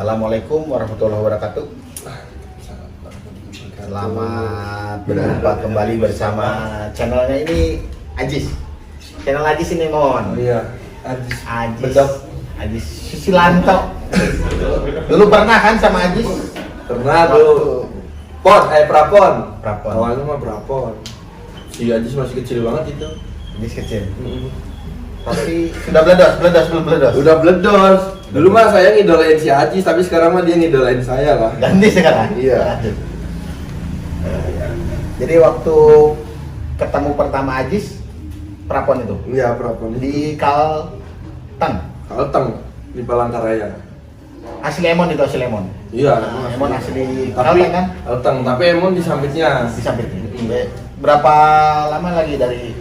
Assalamualaikum warahmatullahi wabarakatuh. Selamat berjumpa kembali bersama channelnya ini Ajis. Channel Ajis ini Mon. Oh iya, Ajis Susilanto. Dulu pernah kan sama Ajis? Pernah tuh. Prapon. Prapon. Awalnya mah Prapon. Si Ajis masih kecil banget itu. Ajis kecil. Tapi sudah belum meledos. Udah bledos. Dulu mah saya ngidolain si Ajis, tapi sekarang mah dia ngidolain saya lah. Ganti sekarang. Iya. Jadi waktu ketemu pertama Ajis Prapon itu Iya, Prapon. di Kalteng di Palangkaraya. Asli Emon itu asli Emon. Iya, Emon asli tapi Kalteng kan? Kalteng, tapi Emon di Sampitnya. Di samping. Berapa lama lagi dari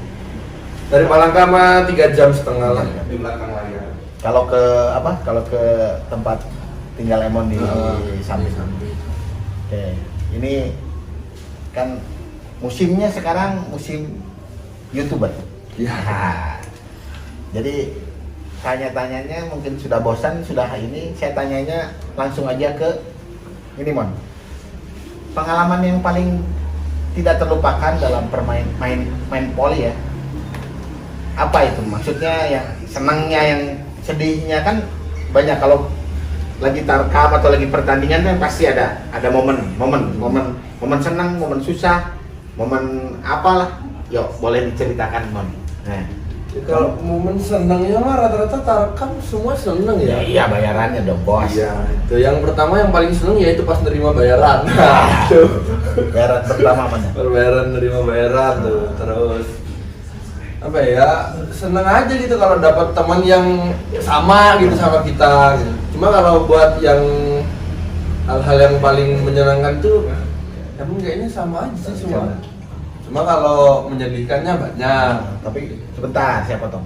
Dari Palangka mah 3,5 jam lah di belakang layar. kalau ke tempat tinggal Emon di samping. Oke, ini kan musimnya sekarang musim YouTuber. Iya. Nah, jadi tanya-tanyanya mungkin sudah bosan, sudah ini saya tanyanya langsung aja ke ini Mon. Pengalaman yang paling tidak terlupakan dalam main poli ya. Apa itu? Maksudnya yang senangnya, yang sedihnya kan banyak. Kalau lagi tarkam atau lagi pertandingan kan pasti ada momen senang, momen susah, momen apalah. Yuk, boleh diceritakan Mon. Nah, Kalau momen senangnya mah rata-rata tarkam semua seneng ya. iya bayarannya dong bos. Iya, itu yang pertama yang paling seneng ya itu pas nerima bayaran. Nah, tuh. Bayaran pertama mana? Nerima bayaran tuh. Terus apa ya, seneng aja gitu kalau dapat teman yang sama gitu sama kita gitu. Cuma kalau buat yang hal-hal yang paling menyenangkan tuh emang kayaknya sama aja sih semua. Cuma kalau menyedihkannya banyak. Tapi sebentar saya potong.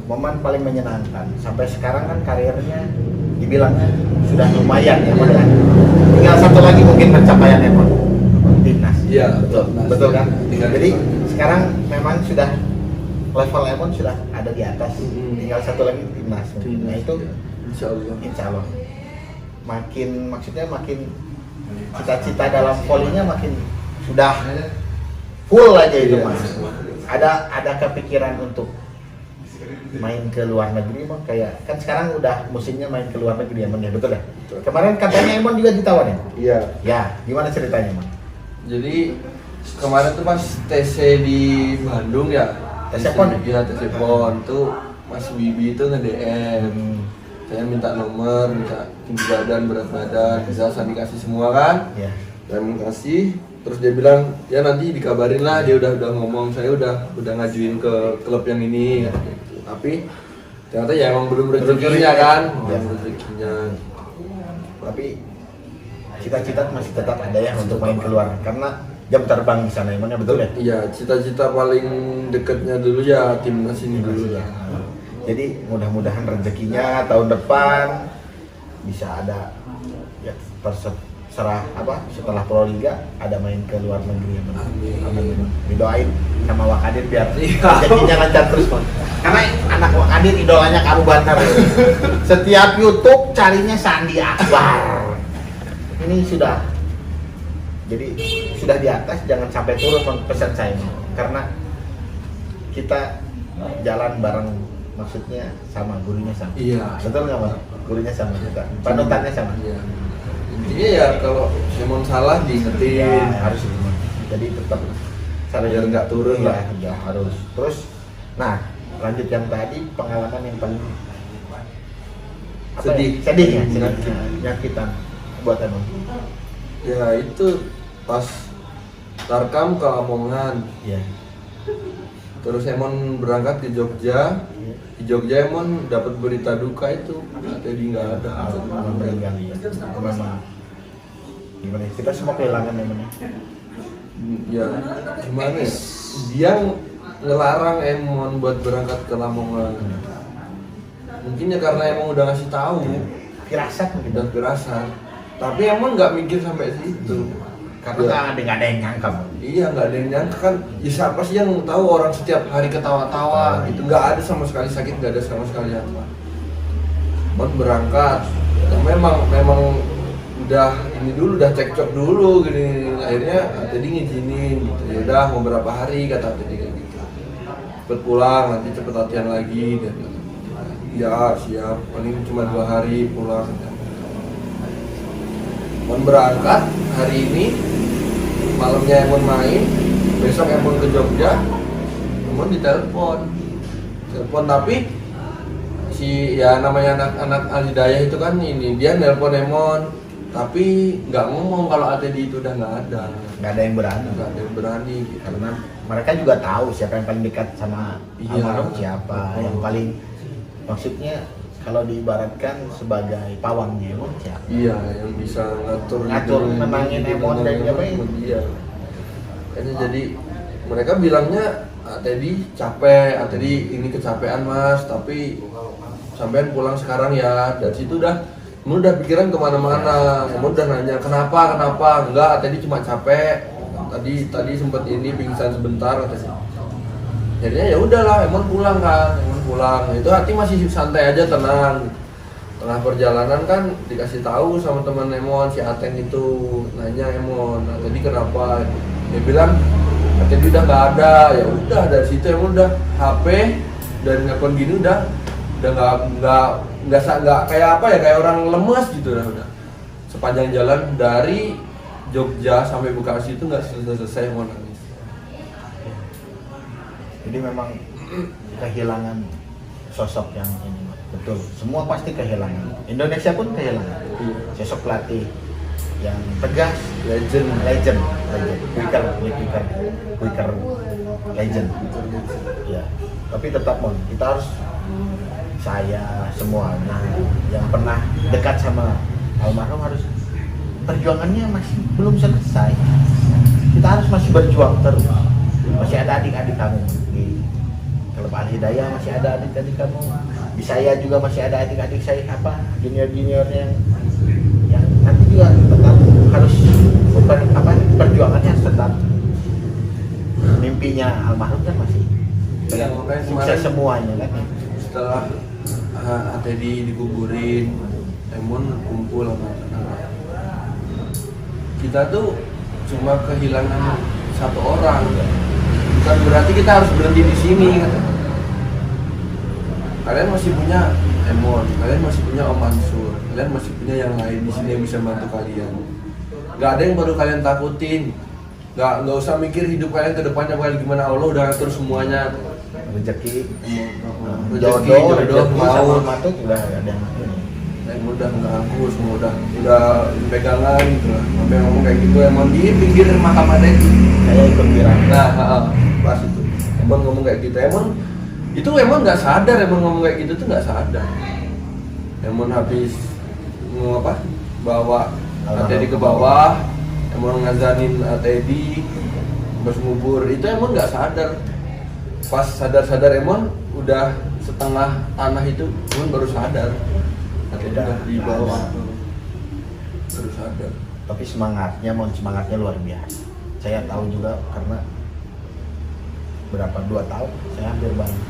Momen paling menyenangkan sampai sekarang kan karirnya dibilangnya sudah lumayan ya Mon, kan? Tinggal satu lagi mungkin pencapaiannya Mon, timnas. Iya, betul kan? Tinggal Jadi timnas. sekarang memang sudah level Emon sudah ada di atas. Tinggal satu lagi timnas. Nah itu insya Allah makin cita-cita dalam volinya makin sudah full aja itu Mas. Ada kepikiran untuk main ke luar negeri Mon, kayak kan sekarang udah musimnya main ke luar negeri ya Mon ya, betul ya? Kemarin katanya Emon juga ditawarin. Iya. Ya, gimana ceritanya Mon? Jadi kemarin tuh pas TC di Bandung ya. TC PON? Iya, TC PON tuh Mas Wibi itu nge-DM. Saya minta nomor, minta tinggi badan, berat badan, bisa saya dikasih semua kan? Ya. Saya kasih, terus dia bilang ya nanti dikabarin lah, dia udah ngomong, saya udah ngajuin ke klub yang ini. Ya. Gitu. Tapi ternyata ya emang belum rezekinya kan? Ya. Belum rezekinya. Tapi cita-cita masih tetap ada ya untuk main keluar karena jam terbang di sana Emon ya, betul ya? Iya, cita-cita paling dekatnya dulu ya timnas ini dulu ya. Jadi mudah-mudahan rezekinya tahun depan bisa ada ya terserah setelah Pro Liga ada main ke luar negeri ya. Amin. Didoain sama Wakadir biar rezekinya lancar terus Mon. Karena anak Wakadir idolanya kamu Bantar. Setiap YouTube carinya Sandi Akbar. Ini sudah di atas, jangan sampai turun Mon, pesan saya Mon. Karena kita jalan bareng, maksudnya sama, gurunya sama. Iya. Betul nggak Mon? Gurunya sama juga, panutannya sama. Iya. Intinya ya kalau Simon salah diingetin. Ya, harus itu Mon. Jadi tetap Biar nggak turun lah. Ya harus. Terus, nah lanjut yang tadi, pengalaman yang paling sedih ya, nyakitan buat Emon. Ya itu pas tarkam ke Lamongan. Iya. Terus Emon berangkat ke Jogja. Di Jogja Emon dapat berita duka itu, jadi nggak ada. Meninggal ya. Memang gimana? Kita semua kehilangan Emon. Ya gimana ya? Dia ngelarang Emon buat berangkat ke Lamongan. Mungkin ya karena Emon udah ngasih tahu, Firasat mungkin. udah firasat. Tapi Emon nggak mikir sampai situ. Karena nggak ada yang nyangka Mon. Iya, nggak ada yang nyangka kan. Ya siapa sih yang tahu orang setiap hari ketawa-tawa gitu, nggak ada sama sekali sakit, nggak ada sama sekali apa. Mon berangkat memang udah ini dulu, udah cekcok dulu gini, akhirnya jadi ngizinin gitu. Ya udah mau berapa hari kata tadi kayak gitu, cepet pulang nanti cepet latihan lagi dan ya siap, paling cuma 2 hari pulang. Emon berangkat hari ini, malamnya Emon main, besok Emon ke Jogja, Emon ditelepon tapi si ya namanya anak-anak Al-Hidayah itu kan ini dia nelpon Emon tapi nggak ngomong kalau ATD itu udah nggak ada yang berani gitu. Karena mereka juga tahu siapa yang paling dekat sama almarhum, siapa yang paling, maksudnya kalau diibaratkan sebagai pawangnya Emon siapa, yang bisa ngatur menangin Emon dan siapa iya. Kayaknya jadi mereka bilangnya ATD capek, ATD ini kecapean mas, tapi sampean pulang sekarang ya. Dari situ udah pikiran kemana-mana. Kamu udah nanya kenapa, enggak, tadi cuma capek. Tadi sempat ini pingsan sebentar katanya. Jadinya ya udahlah, Emon pulang. Itu hati masih santai aja, tenang. Tengah perjalanan kan dikasih tahu sama teman Emon, si Ateng itu nanya Emon, nah, tadi kenapa? Dia bilang tadi udah nggak ada. Ya udah, dari situ Emon udah HP dan nelpon gini udah nggak kayak apa ya, kayak orang lemes gitu udah. Sepanjang jalan dari Jogja sampai Bekasi itu nggak selesai mau nangis. Jadi memang kehilangan sosok yang ini, betul. Semua pasti kehilangan. Indonesia pun kehilangan. Sosok pelatih yang tegas, legend, quicker legend. Ya. Tapi tetap kita harus, saya semuanya yang pernah dekat sama almarhum harus, perjuangannya masih belum selesai. Kita harus masih berjuang terus. Masih ada adik-adik kamu di klub Al-Hidayah, masih ada adik-adik kamu. Di saya juga masih ada adik-adik saya, junior yang nanti juga tetap harus perjuangannya tetap. Mimpinya almarhum kan masih sukses semuanya kan. Setelah ATD dikuburin, Emon kumpul sama anak-anak. Kita tuh cuma kehilangan satu orang, bukan berarti kita harus berhenti di sini. Kalian masih punya Emon, kalian masih punya Om Mansur, kalian masih punya yang lain di sini yang bisa bantu kalian. Gak ada yang perlu kalian takutin. Gak usah mikir hidup kalian ke depannya gimana, Allah udah atur semuanya. Rezeki, jodoh mau matut udah ada yang udah mengganggu, semua udah pegangan gitu lah. Sampai ngomong kayak gitu, Emon di pinggir makam adik saya ikut bilang. Nah, pas itu Emon ngomong kayak gitu, Emon nggak sadar, Emon ngomong kayak gitu tuh nggak sadar. Emon habis bawa ATD ke bawah, Emon ngazanin ATD, pas ngubur itu Emon nggak sadar. Pas sadar Emon udah setengah tanah itu, Emon baru sadar. Udah di bawah, baru sadar. Tapi semangatnya luar biasa. Saya tahu juga karena berapa 2 tahun saya hampir bareng.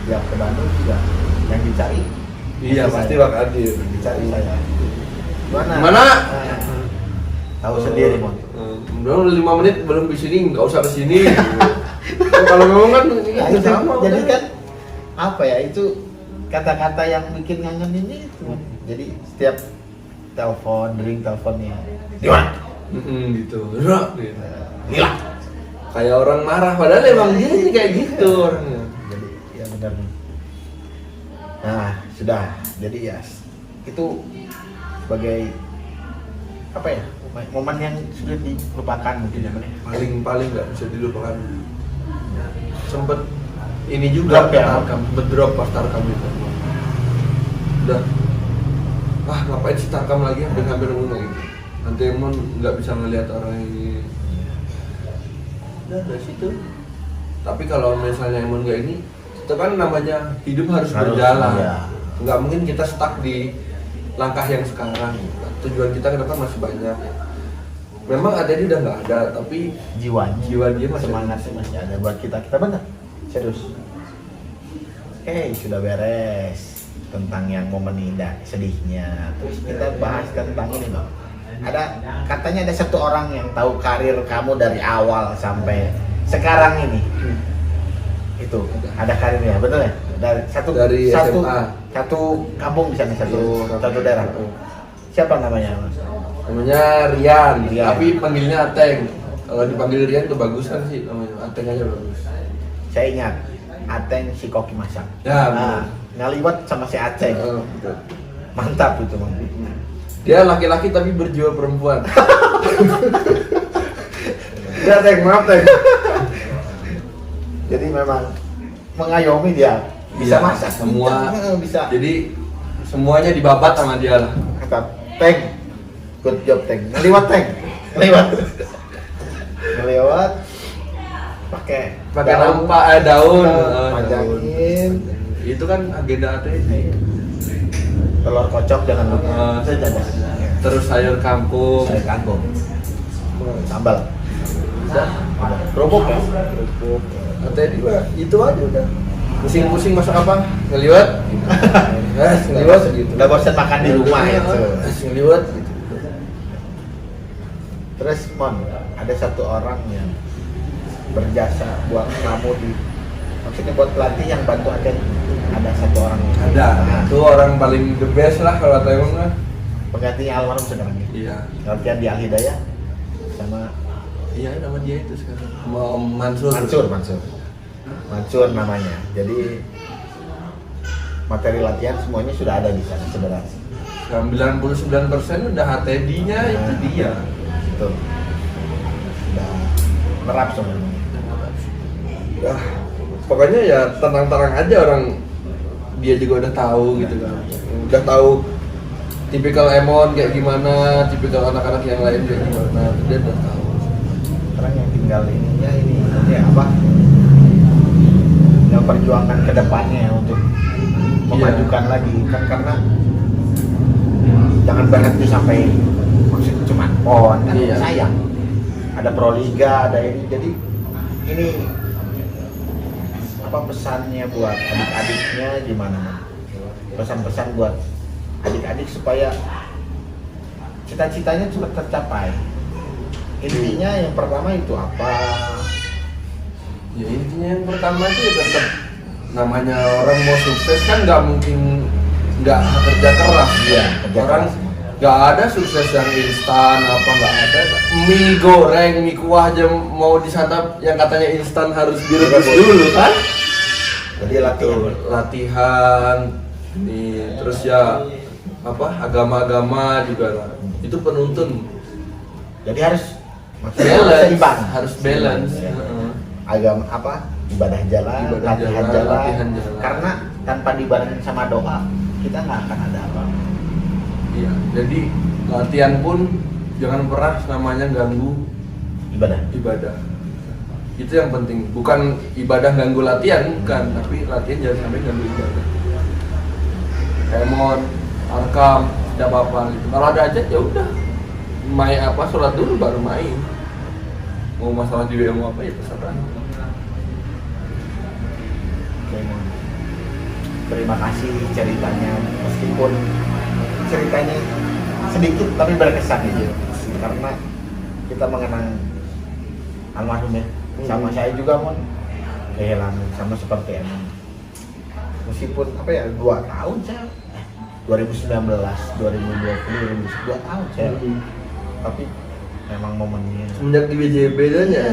Setiap ke Bandung juga yang dicari. Iya pasti Pak Adil. Dicari saya. Mana? Nah, tahu sendiri Mon. Belum 5 menit belum di sini, nggak usah ke sini. Kalau ngomong kan itu sama. Jadi kan apa ya, itu kata-kata yang bikin ngangen ini itu. Jadi setiap teleponnya gimana? Gitu. Gila. Kayak orang marah, padahal emang dia sih kayak gitu orangnya. Jadi ya benar. Nah, sudah. Jadi ya itu sebagai apa ya? Momen yang sudah dilupakan mungkin ya. Paling nggak bisa dilupakan. Sempet ini juga sempet drop pas Tarkam itu. Udah, ngapain sih Tarkam lagi, hampir ngomong gitu. Nanti Emon nggak bisa ngelihat orang ini. Udah dari situ. Tapi kalau misalnya Emon nggak ini, itu kan namanya hidup harus berjalan. Iya. Nggak mungkin kita stuck di langkah yang sekarang. Tujuan kita ke depan masih banyak. Memang ATD udah nggak ada, tapi jiwa dia masih, semangatnya masih ada buat kita benar. Serius. Oke, sudah beres. tentang yang momen indah sedihnya. Terus kita bahas tentang ini loh. Katanya ada satu orang yang tahu karir kamu dari awal sampai sekarang ini. Itu ada karirnya, betul ya? Dari SMA. satu kampung di sana, satu daerah. Siapa namanya? Namanya Rian, Rian. tapi panggilnya Ateng. Kalau dipanggil Rian kebagusan sih namanya, Ateng aja bagus. Saya ingat Ateng si koki masak. Ya, Nah, ngaliwat sama si Ateng. Betul. Mantap itu, Mang. Dia laki-laki tapi berjiwa perempuan. Ya, Teng, maaf, Teng. Jadi memang mengayomi dia. Bisa Iya, masak semua. bisa. Jadi semuanya dibabat sama dia lah. Mantap. Teng. Good job, Teng. Ngeliwat, Teng. Ngeliwat. Pakai Daun. daun. Daun. Panjangin. Itu kan agenda ATD. Telur kocok jangan lupa. Terus sayur kangkung. Saya kangkung. Sambal. Kerupuk ya? ATD mah itu aja udah. Pusing-pusing masak apa? Ngeliwat. Ngeliwat gitu. Udah bosan makan di rumah ya tuh. Ngeliwat gitu. Terus Mon, ada satu orang yang berjasa buat kamu maksudnya buat pelatih yang bantu ada satu orang yang Ada. Itu orang paling the best lah kalau Taiwan mah. penggantinya almarhum sekarang ya. Iya. Latihan di Al Hidayah sama Iya, nama dia itu sekarang. Om Mansur. Mansur namanya. Jadi materi latihan semuanya sudah ada di sana sebenarnya. 99% udah HTD-nya itu dia. Itu. Udah merap semuanya. Pokoknya ya tenang-tenang aja, orang dia juga udah tahu gitu kan. Udah tahu tipikal Emon kayak gimana, tipikal anak-anak yang lain kayak gimana. Dia udah tahu. Sekarang yang tinggal ininya ini apa? Yang perjuangan ke depannya untuk memajukan lagi kan, karena jangan berhenti sampai maksudnya cuma PON kan, Iya. sayang. Ada Proliga, ada ini, jadi ini apa pesannya buat adik-adiknya gimana? Pesan-pesan buat adik-adik supaya cita-citanya cepat tercapai. Intinya yang pertama itu apa? Ya intinya yang pertama itu ya tetap, namanya orang mau sukses kan nggak mungkin nggak kerja keras. Iya, kerja Orang keras. nggak ada sukses yang instan apa, nggak ada. Mie goreng, mie kuah aja mau disantap yang katanya instan harus direbus dulu kan. Jadi Latihan ini terus ya apa, agama-agama juga lah. Itu penuntun. Jadi harus Balance, seimbang. harus balance. Ya. Heeh. Agama apa? Ibadah jalan, latihan jalan. Karena tanpa dibarengin sama doa, kita nggak akan ada apa. Iya, jadi latihan pun jangan pernah namanya ganggu ibadah. Itu yang penting. Bukan ibadah ganggu latihan, bukan, tapi latihan jangan sampai ganggu ibadah. Emon, Arkam, tidak apa-apa gitu. Kalau ada aja ya udah. Main apa, sholat dulu baru main. Mau masalah di WM apa ya terserah. Oke, Mon. Terima kasih ceritanya, meskipun ceritanya sedikit tapi berkesan gitu. Karena kita mengenang almarhum ya. Sama saya juga Mon, kehilangan sama seperti Emon. Meskipun apa ya, 2 tahun saya 2019, 2020, 2 tahun saya. Tapi memang momennya Semenjak di BJB dan ya.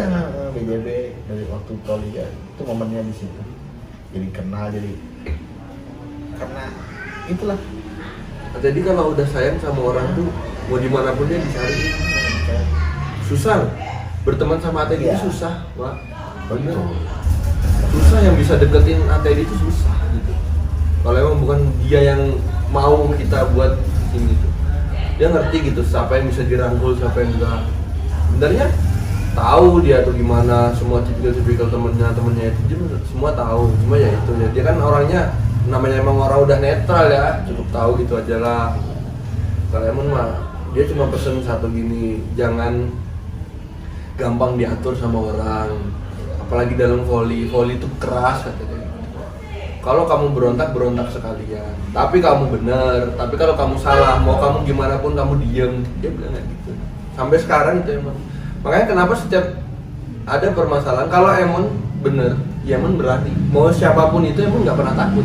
BJB dari waktu Proliga itu momennya di situ. Jadi kenal, jadi karena itulah. Jadi kalau udah sayang sama orang tuh mau dimanapun dia dicari. Susah berteman sama ATD Iya. itu susah, Pak. Betul. Susah yang bisa deketin ATD itu susah gitu. Kalau emang bukan dia yang mau kita buat ini tuh. Dia ngerti gitu siapa yang bisa dirangkul, siapa yang enggak. Sebenarnya tahu dia tuh gimana, semua tipikal temennya itu semua tahu. Cuma ya itu ya, dia kan orangnya namanya emang orang udah netral ya, cukup tahu gitu aja lah. Kalau emang mah dia cuma pesen satu gini, jangan gampang diatur sama orang, apalagi dalam volley itu keras katanya. Kalau kamu berontak sekalian. Tapi kamu bener. Tapi kalau kamu salah, mau kamu gimana pun kamu diem. Dia bilang kayak gitu. Sampai sekarang itu emang. Makanya kenapa setiap ada permasalahan, kalau Emon bener, ya Emon berani. Mau siapapun itu Emon nggak pernah takut.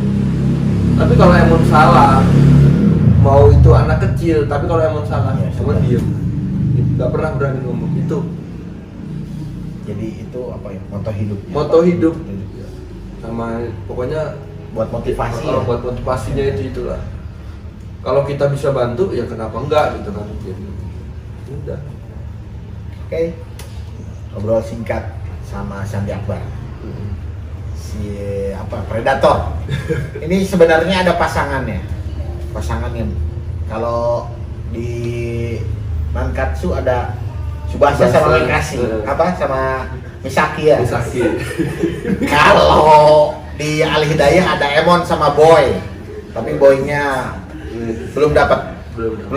Tapi kalau Emon salah, mau itu anak kecil, tapi kalau Emon salah, Ya, Emon diem. Nggak pernah berani ngomong itu. Jadi itu apa ya, moto hidup. Moto hidup. Sama pokoknya Buat motivasi. kalau Ya? buat motivasinya itulah. Kalau kita bisa bantu ya kenapa enggak gitu kan. Jadi udah. Oke. Ngobrol singkat sama Sandi Akbar. Si Predator. Ini sebenarnya ada pasangannya. Pasangannya. Kalau di Nankatsu ada Tsubasa sama Mikashi. Sama Misaki ya. Misaki. Kalau di Al Hidayah ada Emon sama Boy. Tapi Boynya belum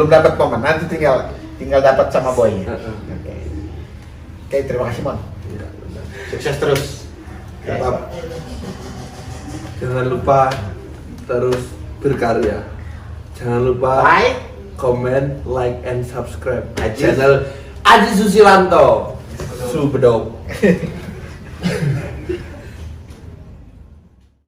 dapat momen. Nanti tinggal dapat sama Boy. Oke, terima kasih Mon. Iya, benar. Sukses terus. Tetap jangan lupa terus berkarya. Jangan lupa Like, comment, like, and subscribe Aji. channel Aji Susilanto. Subedok.